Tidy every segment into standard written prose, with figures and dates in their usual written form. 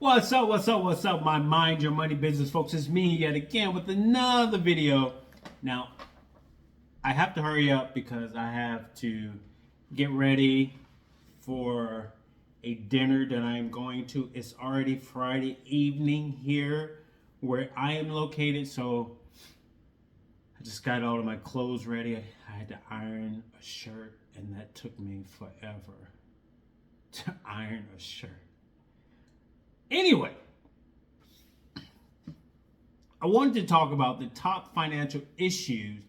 What's up, my Mind Your Money business folks? It's me yet again with another video. Now, I have to hurry up because I have to get ready for a dinner that I'm going to. It's already Friday evening here where I am located, so I just got all of my clothes ready. I had to iron a shirt, and that took me forever to iron a shirt. Anyway, I wanted to talk about the top financial issues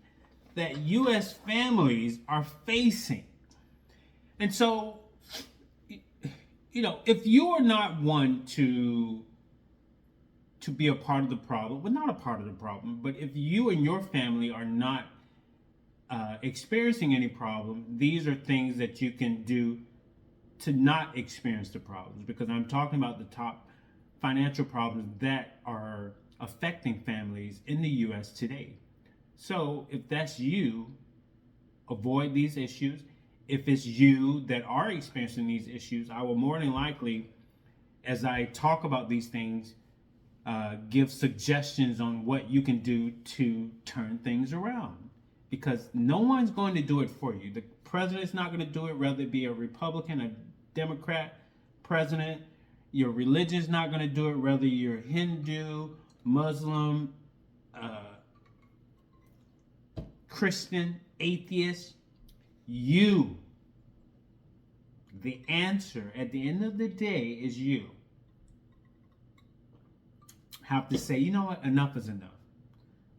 that U.S. families are facing. And so, if you are not one to be a part of the problem, well, not a part of the problem, but if you and your family are not experiencing any problem, these are things that you can do to not experience the problems, because I'm talking about the top financial problems that are affecting families in the U.S. today. So if that's you, avoid these issues. If it's you that are experiencing these issues, I will more than likely, as I talk about these things, give suggestions on what you can do to turn things around. Because no one's going to do it for you. The president's not going to do it, whether it be a Republican, a Democrat president. Your religion's not going to do it, whether you're Hindu, Muslim, Christian, atheist. You, the answer at the end of the day is you. Have to say, you know what, enough is enough.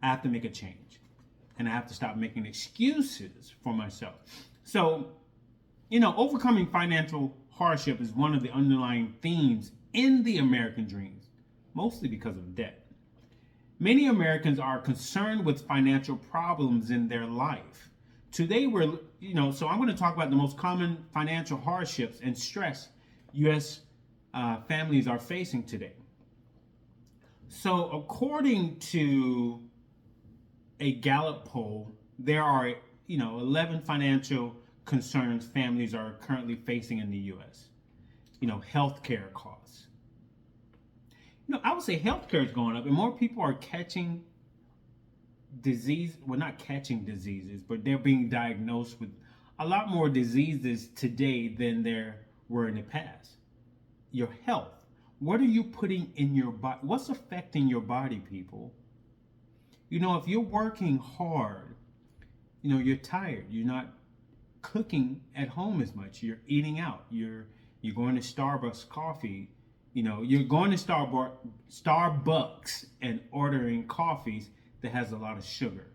I have to make a change. And I have to stop making excuses for myself. So, overcoming financial hardship is one of the underlying themes in the American dreams, mostly because of debt. Many Americans are concerned with financial problems in their life. Today, so I'm going to talk about the most common financial hardships and stress U.S. Families are facing today. So, according to a Gallup poll, there are, 11 financial concerns families are currently facing in the U.S. Healthcare costs. I would say healthcare is going up, and more people are catching disease. Well, not catching diseases, but they're being diagnosed with a lot more diseases today than there were in the past. Your health. What are you putting in your body? What's affecting your body, people? If you're working hard, you're tired. You're not cooking at home as much. You're eating out. You're going to Starbucks coffee. You're going to Starbucks and ordering coffees that has a lot of sugar.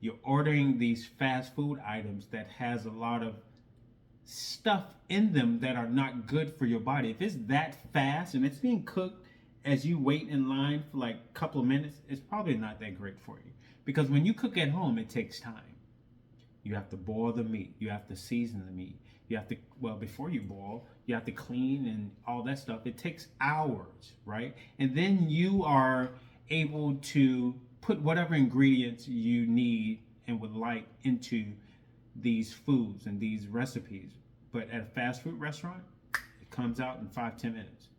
You're ordering these fast food items that has a lot of stuff in them that are not good for your body. If it's that fast and it's being cooked as you wait in line for like a couple of minutes, it's probably not that great for you. Because when you cook at home, it takes time. You have to boil the meat. You have to season the meat. You have to, before you boil, you have to clean and all that stuff. It takes hours, right? And then you are able to put whatever ingredients you need and would like into these foods and these recipes. But at a fast food restaurant, it comes out in 5-10 minutes.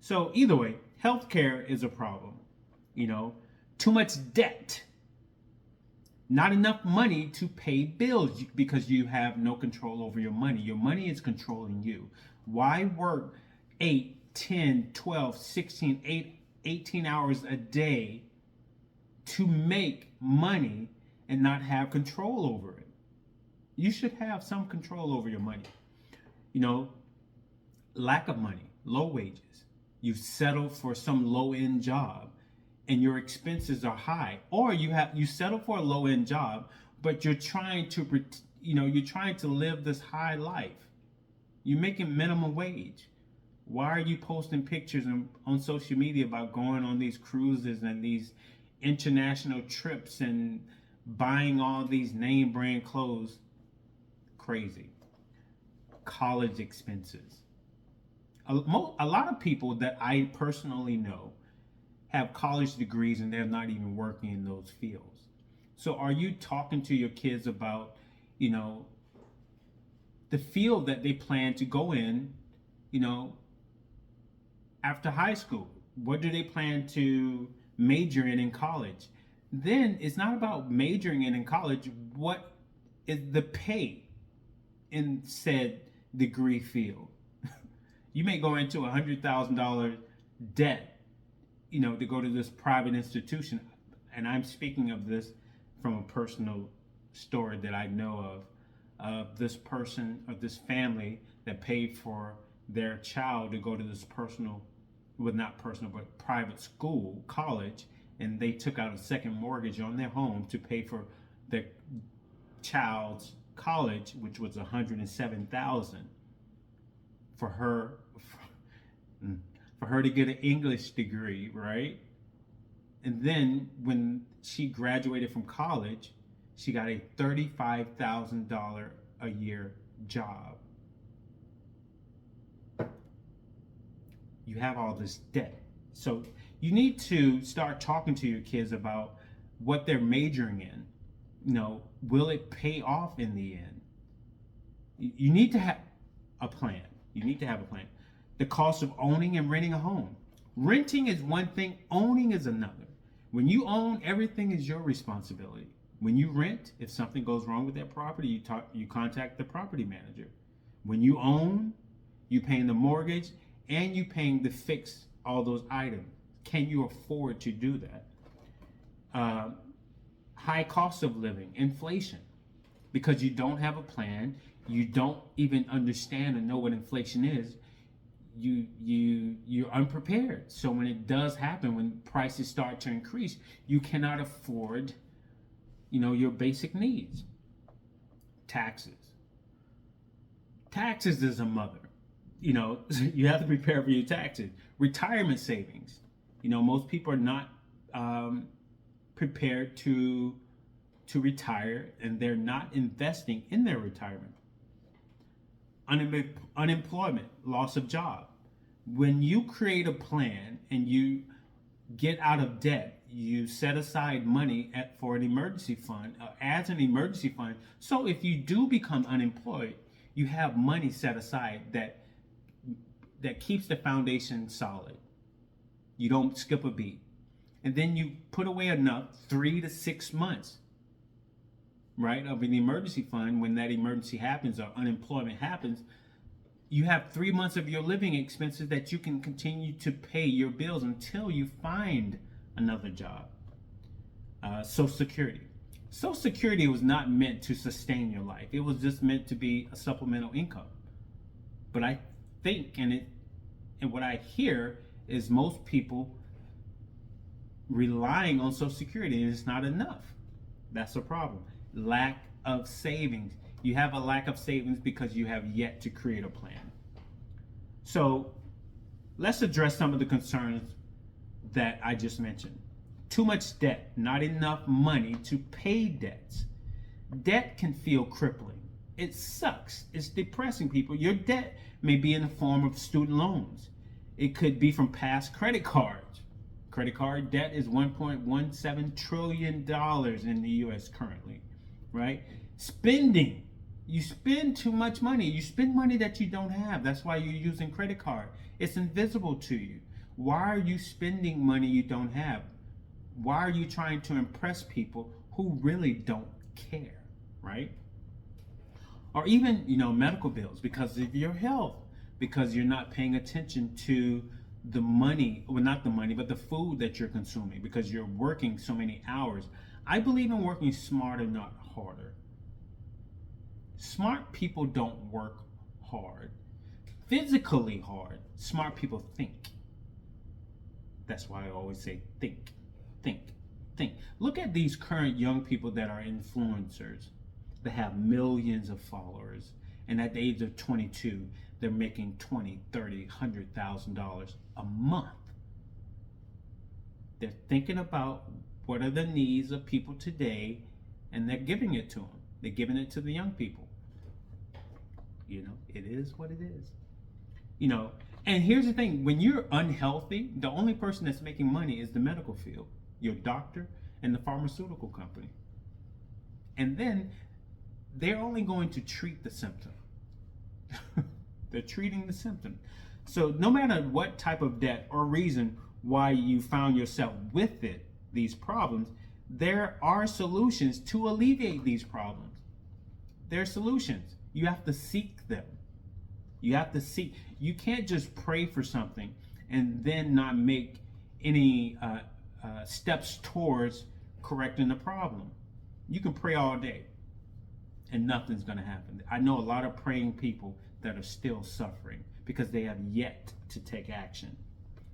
So either way, healthcare is a problem. Too much debt. Not enough money to pay bills because you have no control over your money. Your money is controlling you. Why work 8, 10, 12, 16, 18 hours a day to make money and not have control over it? You should have some control over your money. Lack of money, low wages. You settle for some low-end job and your expenses are high, or you settle for a low-end job, but you're trying to live this high life. You're making minimum wage. Why are you posting pictures on social media about going on these cruises and these international trips and buying all these name brand clothes? Crazy. College expenses. A lot of people that I personally know have college degrees and they're not even working in those fields. So are you talking to your kids about, the field that they plan to go in, After high school, what do they plan to major in college? Then it's not about majoring in college. What is the pay in said degree field? You may go into $100,000 debt, to go to this private institution. And I'm speaking of this from a personal story that I know of this person or this family that paid for their child to go to this not personal, but private school, college, and they took out a second mortgage on their home to pay for their child's college, which was $107,000 for her to get an English degree, right? And then when she graduated from college, she got a $35,000 a year job. You have all this debt. So you need to start talking to your kids about what they're majoring in. Will it pay off in the end? You need to have a plan. The cost of owning and renting a home. Renting is one thing, owning is another. When you own, everything is your responsibility. When you rent, if something goes wrong with that property, you contact the property manager. When you own, you paying the mortgage and you paying to fix all those items. Can you afford to do that? High cost of living, inflation, because you don't have a plan, you don't even understand and know what inflation is. You're unprepared. So when it does happen, when prices start to increase, you cannot afford, your basic needs. Taxes is a mother. You have to prepare for your taxes. Retirement savings. Most people are not prepared to retire, and they're not investing in their retirement. Unemployment, loss of job. When you create a plan and you get out of debt, you set aside money for an emergency fund, as an emergency fund. So if you do become unemployed, you have money set aside that keeps the foundation solid. You don't skip a beat. And then you put away enough 3 to 6 months, right, of an emergency fund. When that emergency happens or unemployment happens, you have 3 months of your living expenses that you can continue to pay your bills until you find another job. Social Security. Social Security was not meant to sustain your life. It was just meant to be a supplemental income. But I think, and what I hear is most people relying on Social Security, and it's not enough. That's a problem. Lack of savings. You have a lack of savings because you have yet to create a plan. So let's address some of the concerns that I just mentioned. Too much debt, not enough money to pay debts. Debt can feel crippling. It sucks. It's depressing, people. Your debt may be in the form of student loans. It could be from past credit cards. Credit card debt is $1.17 trillion in the US currently, right? Spending. You spend too much money. You spend money that you don't have. That's why you're using credit card. It's invisible to you. Why are you spending money you don't have? Why are you trying to impress people who really don't care, right? Or even, medical bills because of your health, because you're not paying attention to the money, well, not the money, but the food that you're consuming because you're working so many hours. I believe in working smarter, not harder. Smart people don't work hard, physically hard. Smart people think. That's why I always say think. Look at these current young people that are influencers that have millions of followers, and at the age of 22, they're making $20, $30, $100,000 a month. They're thinking about what are the needs of people today, and they're giving it to them. They're giving it to the young people. It is what it is. And here's the thing, when you're unhealthy, the only person that's making money is the medical field, your doctor and the pharmaceutical company. And then they're only going to treat the symptom. They're treating the symptom. So no matter what type of debt or reason why you found yourself with these problems, there are solutions to alleviate these problems. There are solutions. You have to seek them. You have to seek. You can't just pray for something and then not make any steps towards correcting the problem. You can pray all day and nothing's going to happen. I know a lot of praying people that are still suffering because they have yet to take action.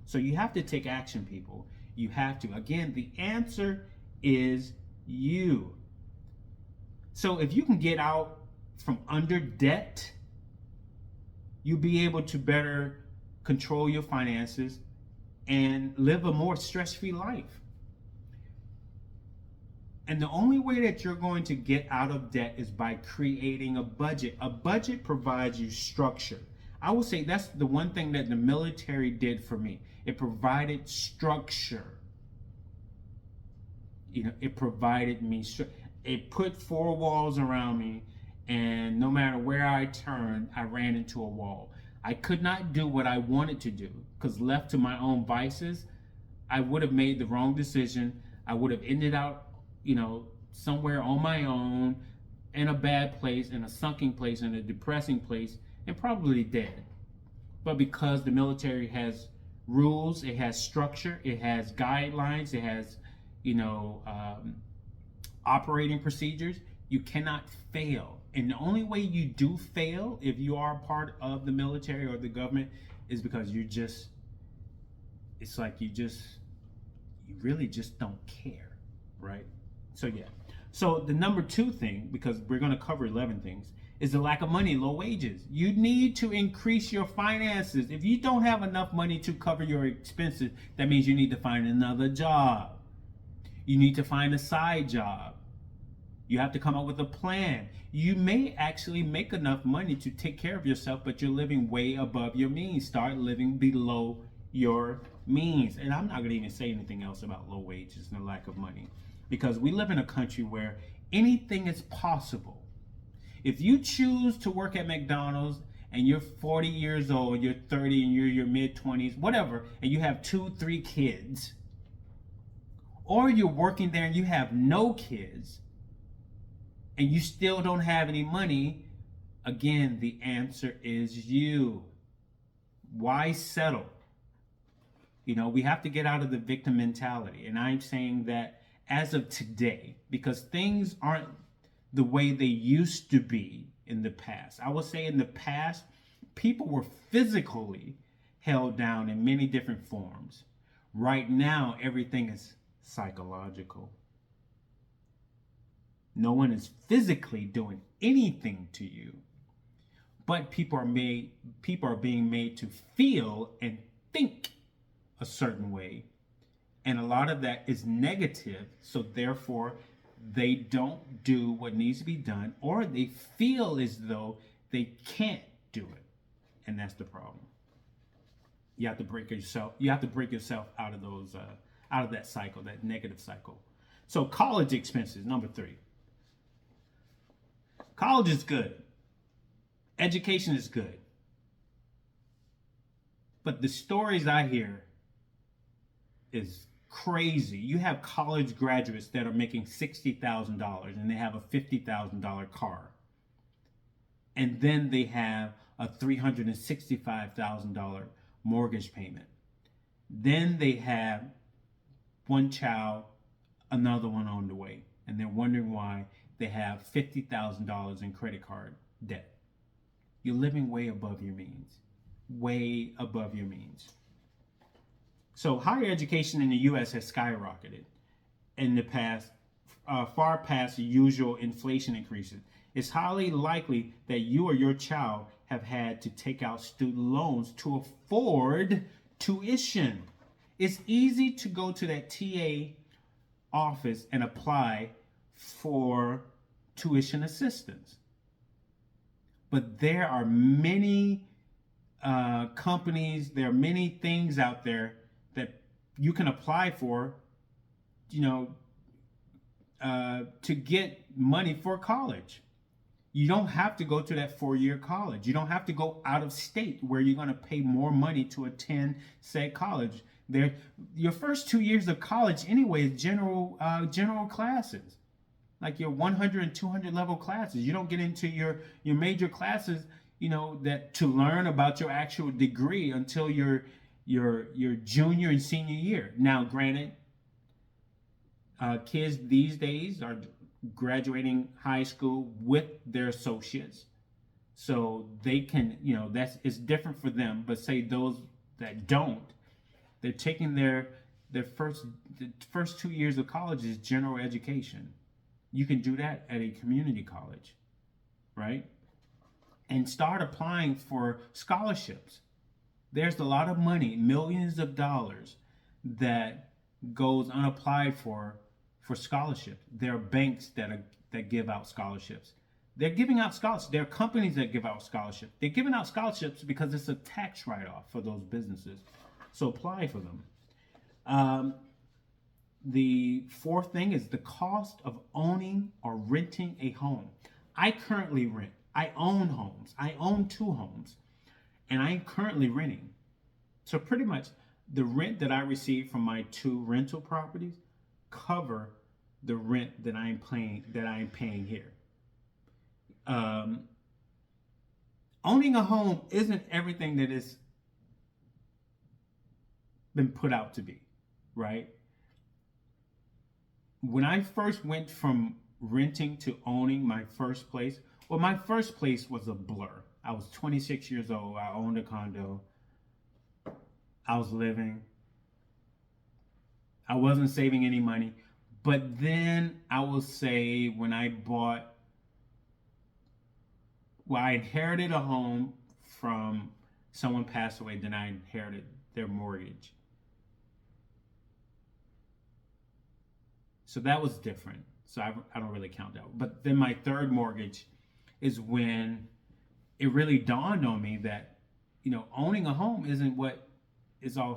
So you have to take action, people. You have to. Again, the answer is you. So if you can get out from under debt, you'll be able to better control your finances and live a more stress-free life. And the only way that you're going to get out of debt is by creating a budget. A budget provides you structure. I will say that's the one thing that the military did for me. It provided structure. It provided me it put four walls around me, and no matter where I turned, I ran into a wall. I could not do what I wanted to do because left to my own vices, I would have made the wrong decision. I would have ended up, somewhere on my own, in a bad place, in a sunken place, in a depressing place, and probably dead. But because the military has rules, it has structure, it has guidelines, it has, operating procedures, you cannot fail. And the only way you do fail, if you are part of the military or the government, is because it's like you really just don't care, right? So yeah. So the number 2 thing, because we're going to cover 11 things, is the lack of money, low wages. You need to increase your finances. If you don't have enough money to cover your expenses, that means you need to find another job. You need to find a side job. You have to come up with a plan. You may actually make enough money to take care of yourself, but you're living way above your means. Start living below your means. And I'm not going to even say anything else about low wages and the lack of money, because we live in a country where anything is possible. If you choose to work at McDonald's and you're 40 years old, you're 30 and you're your mid-20s, whatever, and you have 2-3 kids, or you're working there and you have no kids, and you still don't have any money, again, the answer is you. Why settle? We have to get out of the victim mentality. And I'm saying that as of today, because things aren't the way they used to be in the past. I will say in the past, people were physically held down in many different forms. Right now, everything is psychological. No one is physically doing anything to you, but people are being made to feel and think a certain way. And a lot of that is negative. So therefore, they don't do what needs to be done, or they feel as though they can't do it. And that's the problem. You have to break yourself out of those, out of that cycle, that negative cycle. So college expenses, number 3. College is good. Education is good. But the stories I hear is crazy. You have college graduates that are making $60,000 and they have a $50,000 car. And then they have a $365,000 mortgage payment. Then they have one child, another one on the way. And they're wondering why they have $50,000 in credit card debt. You're living way above your means. Way above your means. So higher education in the U.S. has skyrocketed in the past, far past the usual inflation increases. It's highly likely that you or your child have had to take out student loans to afford tuition. It's easy to go to that TA office and apply for tuition assistance. But there are many companies, there are many things out there that you can apply for, to get money for college. You don't have to go to that 4-year college. You don't have to go out of state where you're going to pay more money to attend said college. There, your first 2 years of college anyway is general classes, like your 100 and 200 level classes. You don't get into your major classes, that to learn about your actual degree until your junior and senior year. Now, granted, kids these days are graduating high school with their associates, so they can, it's different for them. But say those that don't, they're taking their first 2 years of college is general education. You can do that at a community college, right? And start applying for scholarships. There's a lot of money, millions of dollars, that goes unapplied for scholarships. There are banks that give out scholarships. They're giving out scholarships. There are companies that give out scholarships. They're giving out scholarships because it's a tax write-off for those businesses. So apply for them. The fourth thing is the cost of owning or renting a home. I currently rent. I own homes. I own 2 homes, and I'm currently renting. So pretty much the rent that I receive from my 2 rental properties cover the rent that I'm paying here. Owning a home isn't everything that it's been put out to be, right? When I first went from renting to owning my first place, well, my first place was a blur. I was 26 years old. I owned a condo. I was living. I wasn't saving any money. But then I will say when I inherited a home from someone passed away, then I inherited their mortgage. So that was different. So I don't really count that. But then my third mortgage is when it really dawned on me that, owning a home isn't what it's all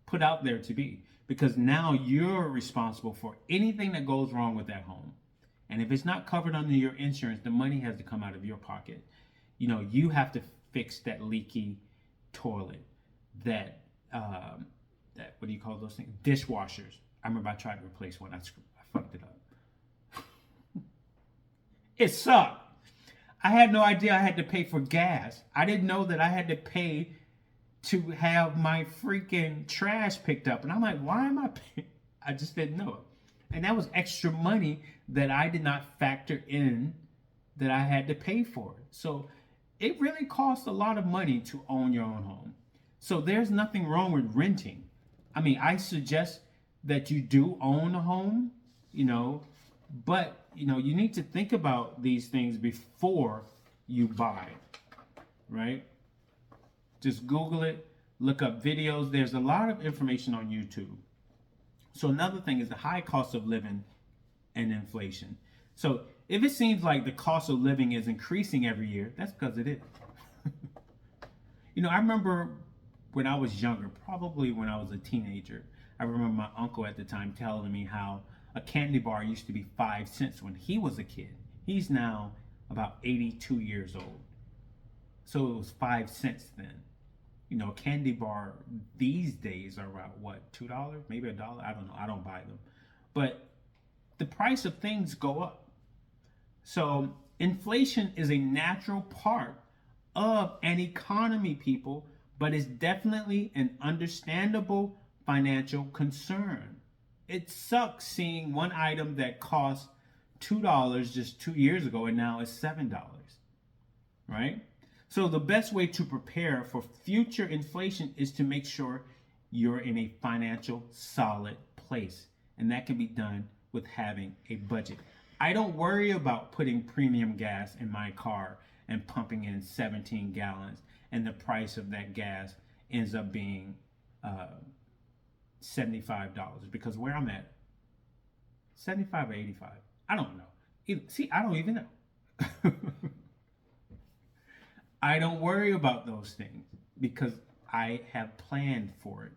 put out there to be. Because now you're responsible for anything that goes wrong with that home. And if it's not covered under your insurance, the money has to come out of your pocket. You have to fix that leaky toilet, that what do you call those things? Dishwashers. I remember I tried to replace one. I fucked it up. It sucked. I had no idea I had to pay for gas. I didn't know that I had to pay to have my freaking trash picked up. And I'm like, why am I paying? I just didn't know. And that was extra money that I did not factor in that I had to pay for. So it really costs a lot of money to own your own home. So there's nothing wrong with renting. I mean, I suggest that you do own a home, but you need to think about these things before you buy, right? Just Google it, look up videos. There's a lot of information on YouTube. So another thing is the high cost of living and inflation. So if it seems like the cost of living is increasing every year, that's because it is. I remember when I was younger, probably when I was a teenager, I remember my uncle at the time telling me how a candy bar used to be 5 cents when he was a kid. He's now about 82 years old. So it was 5 cents then. A candy bar these days are about what, $2? Maybe $1? I don't know. I don't buy them. But the price of things go up. So inflation is a natural part of an economy, people, but it's definitely an understandable financial concern. It sucks seeing one item that cost $2 just 2 years ago and now it's $7, right? So the best way to prepare for future inflation is to make sure you're in a financial solid place. And that can be done with having a budget. I don't worry about putting premium gas in my car and pumping in 17 gallons and the price of that gas ends up being $75, because where I'm at, 75 or 85, I don't know. I don't even know. I don't worry about those things because I have planned for it.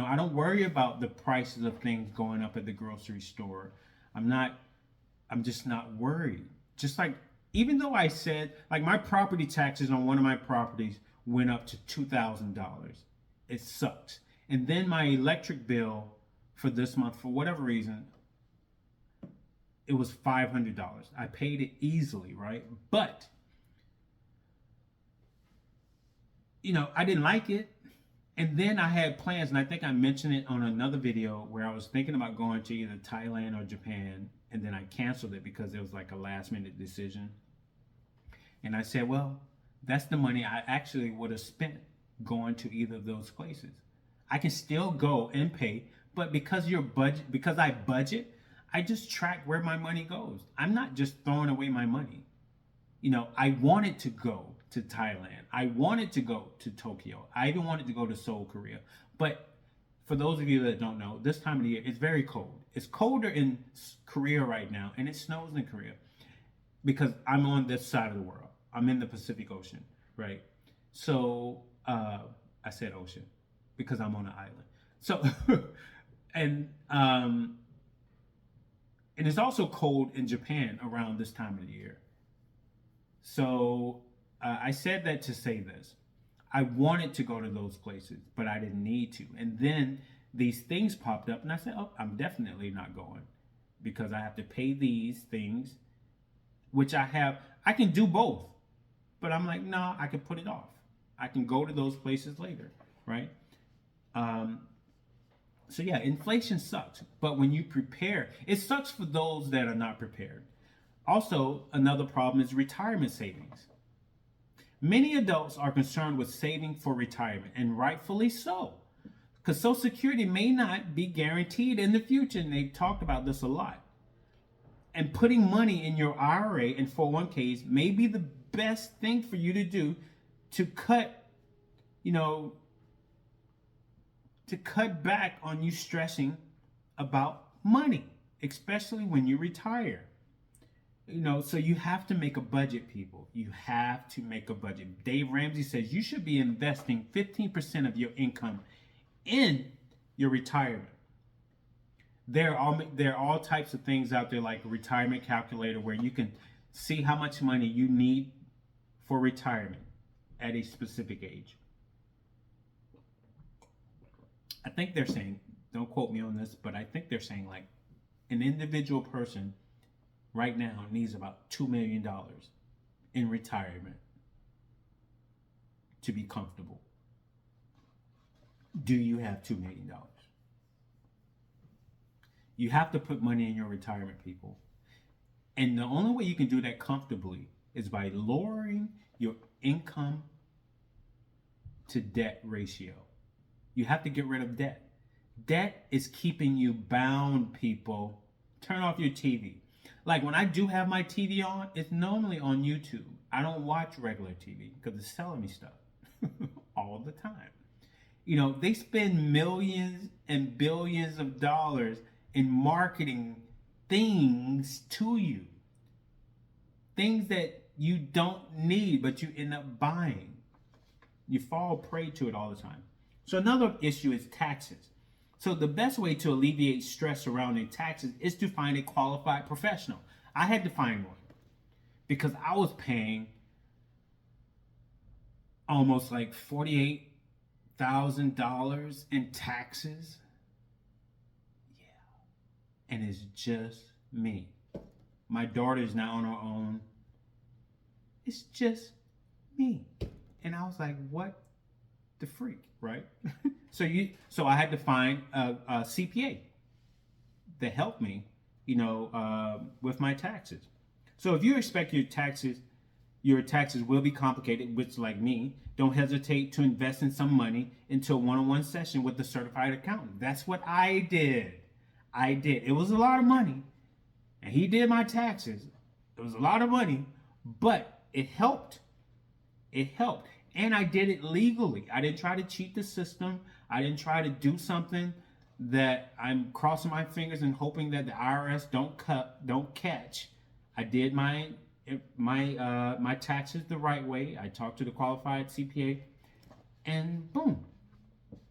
I don't worry about the prices of things going up at the grocery store. I'm just not worried. Just like, even though I said, like, my property taxes on one of my properties went up to $2,000. It sucks. And then my electric bill for this month, for whatever reason, it was $500. I paid it easily, right? But, I didn't like it. And then I had plans, and I think I mentioned it on another video where I was thinking about going to either Thailand or Japan, and then I canceled it because it was like a last minute decision. And I said, well, that's the money I actually would have spent going to either of those places. I can still go and pay, but because I budget, I just track where my money goes. I'm not just throwing away my money. I wanted to go to Thailand. I wanted to go to Tokyo. I even wanted to go to Seoul, Korea. But for those of you that don't know, this time of the year, it's very cold. It's colder in Korea right now, and it snows in Korea because I'm on this side of the world. I'm in the Pacific Ocean, right? So I said ocean because I'm on an island. So, and it's also cold in Japan around this time of the year. So I said that to say this. I wanted to go to those places, but I didn't need to. And then these things popped up, and I said, oh, I'm definitely not going because I have to pay these things, which I can do both. But I'm like, no, I can put it off. I can go to those places later, right? So yeah, inflation sucks. But when you prepare, it sucks for those that are not prepared. Also, another problem is retirement savings. Many adults are concerned with saving for retirement, and rightfully so, because Social Security may not be guaranteed in the future, and they've talked about this a lot. And putting money in your IRA and 401ks may be the best thing for you to do to cut back on you stressing about money, especially when you retire. So you have to make a budget, people. You have to make a budget. Dave Ramsey says you should be investing 15% of your income in your retirement. There are all types of things out there like a retirement calculator where you can see how much money you need for retirement at a specific age. I think they're saying, don't quote me on this, but I think they're saying like an individual person right now needs about $2 million in retirement to be comfortable. Do you have $2 million? You have to put money in your retirement, people. And the only way you can do that comfortably is by lowering your income to debt ratio. You have to get rid of debt. Debt is keeping you bound, people. Turn off your TV. Like when I do have my TV on, it's normally on YouTube. I don't watch regular TV because it's selling me stuff all the time. They spend millions and billions of dollars in marketing things to you. Things that you don't need, but you end up buying. You fall prey to it all the time. So another issue is taxes. So the best way to alleviate stress surrounding taxes is to find a qualified professional. I had to find one because I was paying almost like $48,000 in taxes. Yeah. And it's just me. My daughter is now on her own. It's just me. And I was like, what the freak, right? So I had to find a CPA that helped me, with my taxes. So if you expect your taxes will be complicated, which like me, don't hesitate to invest in some money into a one-on-one session with a certified accountant. That's what I did. It was a lot of money, and he did my taxes. It was a lot of money, but it helped. It helped. And I did it legally. I didn't try to cheat the system. I didn't try to do something that I'm crossing my fingers and hoping that the IRS don't catch. I did my taxes the right way. I talked to the qualified CPA, and boom,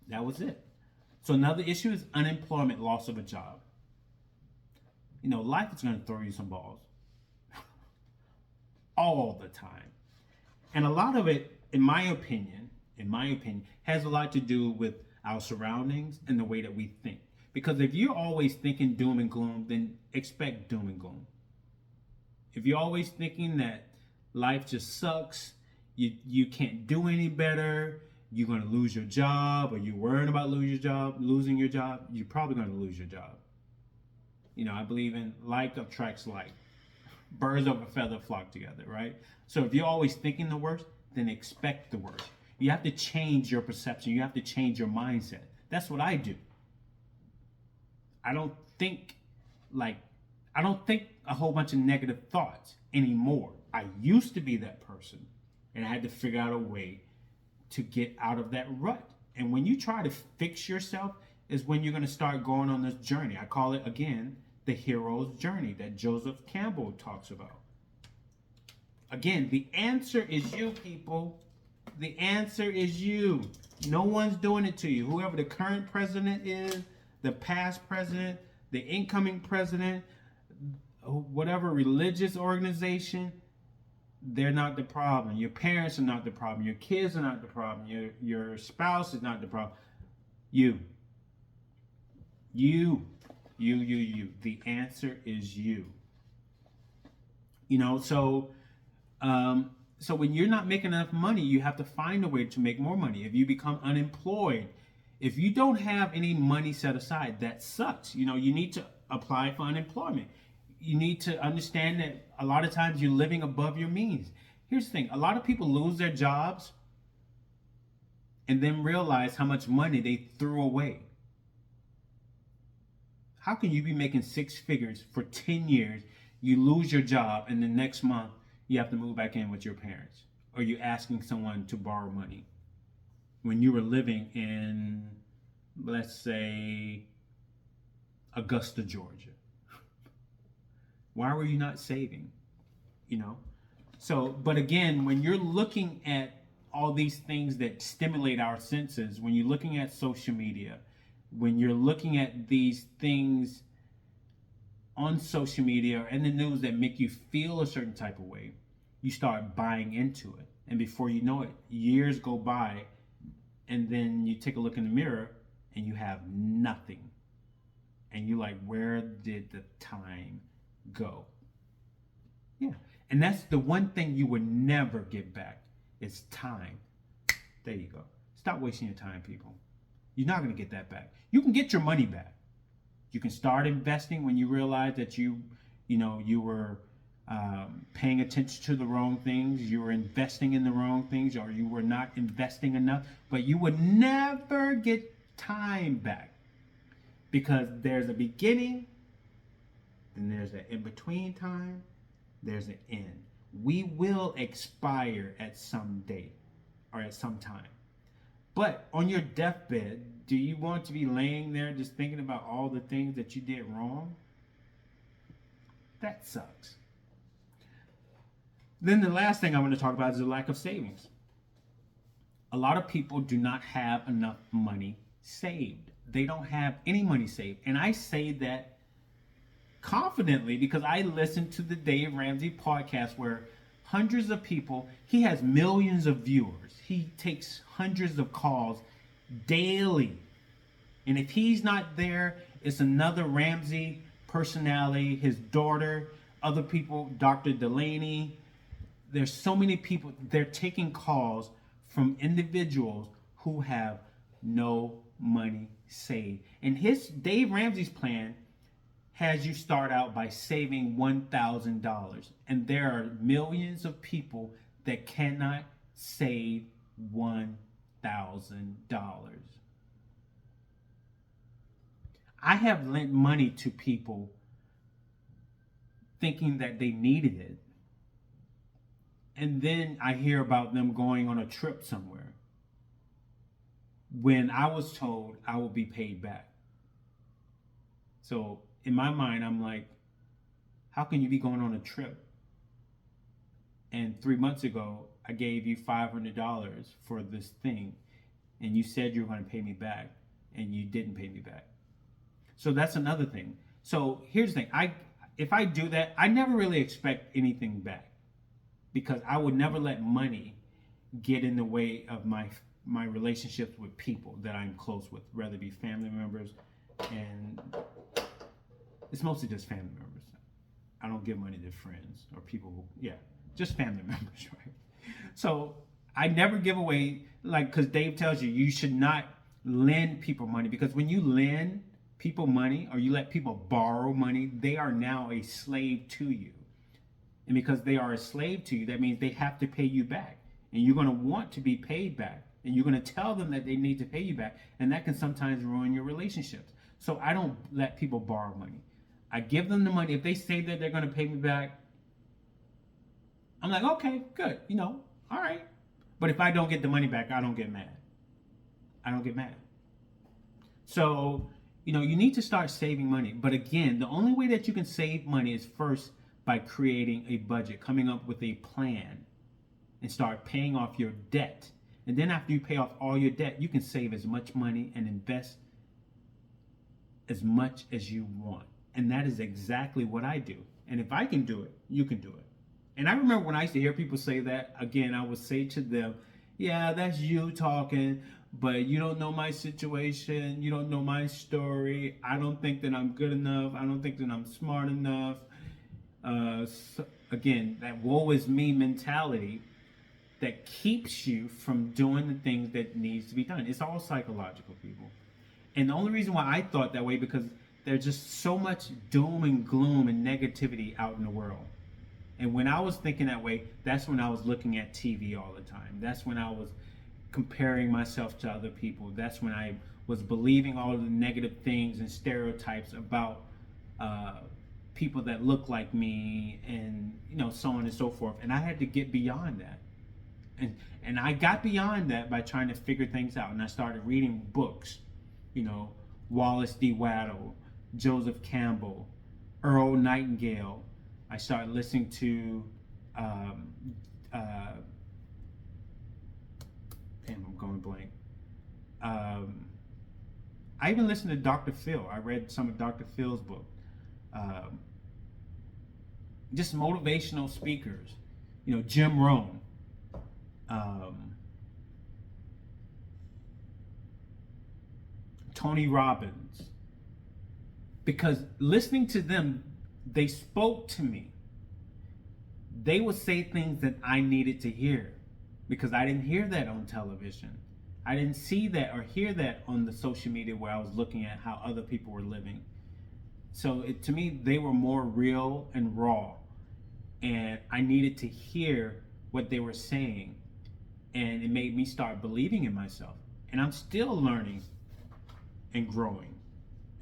that was it. So another issue is unemployment, loss of a job. Life is going to throw you some balls. all the time. And a lot of it, in my opinion, has a lot to do with our surroundings and the way that we think. Because if you're always thinking doom and gloom, then expect doom and gloom. If you're always thinking that life just sucks, you can't do any better, you're going to lose your job, or you're worried about losing your job, you're probably going to lose your job. I believe in like attracts like. Birds of a feather flock together, right? So if you're always thinking the worst, then expect the worst. You have to change your perception. You have to change your mindset. That's what I do. I don't think a whole bunch of negative thoughts anymore. I used to be that person, and I had to figure out a way to get out of that rut. And when you try to fix yourself is when you're going to start going on this journey. I call it, again, the hero's journey that Joseph Campbell talks about. Again, the answer is you, people. The answer is you. No one's doing it to you. Whoever the current president is, the past president, the incoming president, whatever religious organization, they're not the problem. Your parents are not the problem. Your kids are not the problem. Your spouse is not the problem. You. The answer is you. So when you're not making enough money, you have to find a way to make more money. If you become unemployed, if you don't have any money set aside, that sucks. You need to apply for unemployment. You need to understand that a lot of times you're living above your means. Here's the thing. A lot of people lose their jobs and then realize how much money they threw away. How can you be making six figures for 10 years, you lose your job, and the next month you have to move back in with your parents? Or you're asking someone to borrow money when you were living in, let's say, Augusta, Georgia? Why were you not saving? So, but again, when you're looking at all these things that stimulate our senses, when you're looking at social media, when you're looking at these things on social media and the news that make you feel a certain type of way, you start buying into it. And before you know it, years go by, and then you take a look in the mirror and you have nothing. And you're like, where did the time go? Yeah. And that's the one thing you will never get back is time. There you go. Stop wasting your time, people. You're not going to get that back. You can get your money back. You can start investing when you realize that you were paying attention to the wrong things, you were investing in the wrong things, or you were not investing enough. But you would never get time back, because there's a beginning, and there's an in-between time, there's an end. We will expire at some day or at some time. But on your deathbed, do you want to be laying there just thinking about all the things that you did wrong? That sucks. Then the last thing I want to talk about is the lack of savings. A lot of people do not have enough money saved. They don't have any money saved. And I say that confidently because I listen to the Dave Ramsey podcast where hundreds of people, he has millions of viewers. He takes hundreds of calls daily. And if he's not there, it's another Ramsey personality, his daughter, other people, Dr. Delaney. There's so many people, they're taking calls from individuals who have no money saved. And Dave Ramsey's plan has you start out by saving $1,000. And there are millions of people that cannot save $1,000. I have lent money to people thinking that they needed it. And then I hear about them going on a trip somewhere when I was told I will be paid back. So in my mind, I'm like, how can you be going on a trip? And 3 months ago, I gave you $500 for this thing, and you said you were going to pay me back, and you didn't pay me back. So that's another thing. So here's the thing. If I do that, I never really expect anything back. because I would never let money get in the way of my relationships with people that I'm close with, whether it be family members, and it's mostly just family members. I don't give money to friends or people who, yeah, just family members, right? So I never give away, like, because Dave tells you, you should not lend people money, because when you lend people money or you let people borrow money, they are now a slave to you. And because they are a slave to you, that means they have to pay you back. And you're going to want to be paid back. And you're going to tell them that they need to pay you back. And that can sometimes ruin your relationships. So I don't let people borrow money. I give them the money. If they say that they're going to pay me back, I'm like, okay, good. All right. But if I don't get the money back, I don't get mad. I don't get mad. So, you need to start saving money. But again, the only way that you can save money is first by creating a budget, coming up with a plan, and start paying off your debt. And then after you pay off all your debt, you can save as much money and invest as much as you want. And that is exactly what I do. And if I can do it, you can do it. And I remember when I used to hear people say that, again, I would say to them, yeah, that's you talking, but you don't know my situation. You don't know my story. I don't think that I'm good enough. I don't think that I'm smart enough. So, again, that woe is me mentality that keeps you from doing the things that needs to be done. It's all psychological, people. And the only reason why I thought that way, because there's just so much doom and gloom and negativity out in the world. And when I was thinking that way, that's when I was looking at TV all the time. That's when I was comparing myself to other people. That's when I was believing all of the negative things and stereotypes about people that look like me, and so on and so forth. And I had to get beyond that. And I got beyond that by trying to figure things out. And I started reading books, Wallace D. Waddell, Joseph Campbell, Earl Nightingale. I started listening to, damn, I'm going blank. I even listened to Dr. Phil. I read some of Dr. Phil's book. Just motivational speakers, Jim Rohn. Tony Robbins, because listening to them, they spoke to me. They would say things that I needed to hear, because I didn't hear that on television. I didn't see that or hear that on the social media where I was looking at how other people were living. So to me, they were more real and raw, and I needed to hear what they were saying, and it made me start believing in myself. And I'm still learning and growing,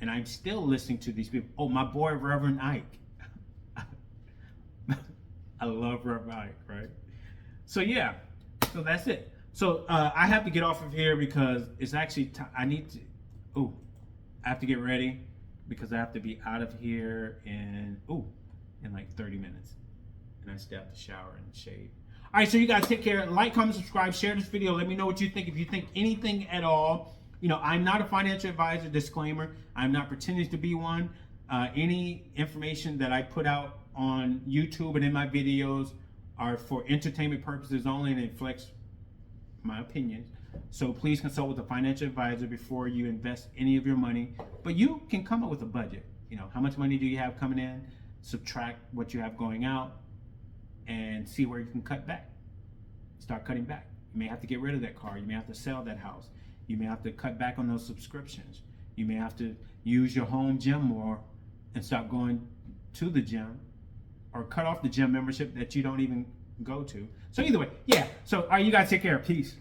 and I'm still listening to these people. Oh, my boy Reverend Ike. I love Reverend Ike, right? So yeah, so that's it. So I have to get off of here because it's actually I have to get ready, because I have to be out of here in like 30 minutes, and I still have to shower and shave. All right, so you guys take care. Like, comment, subscribe, share this video. Let me know what you think. If you think anything at all, I'm not a financial advisor, disclaimer. I'm not pretending to be one. Any information that I put out on YouTube and in my videos are for entertainment purposes only, and it reflects my opinions. So please consult with a financial advisor before you invest any of your money. But you can come up with a budget. How much money do you have coming in? Subtract what you have going out, and see where you can cut back. Start cutting back. You may have to get rid of that car. You may have to sell that house. You may have to cut back on those subscriptions. You may have to use your home gym more and stop going to the gym, or cut off the gym membership that you don't even go to. So either way, yeah. So all right, you guys take care. Peace.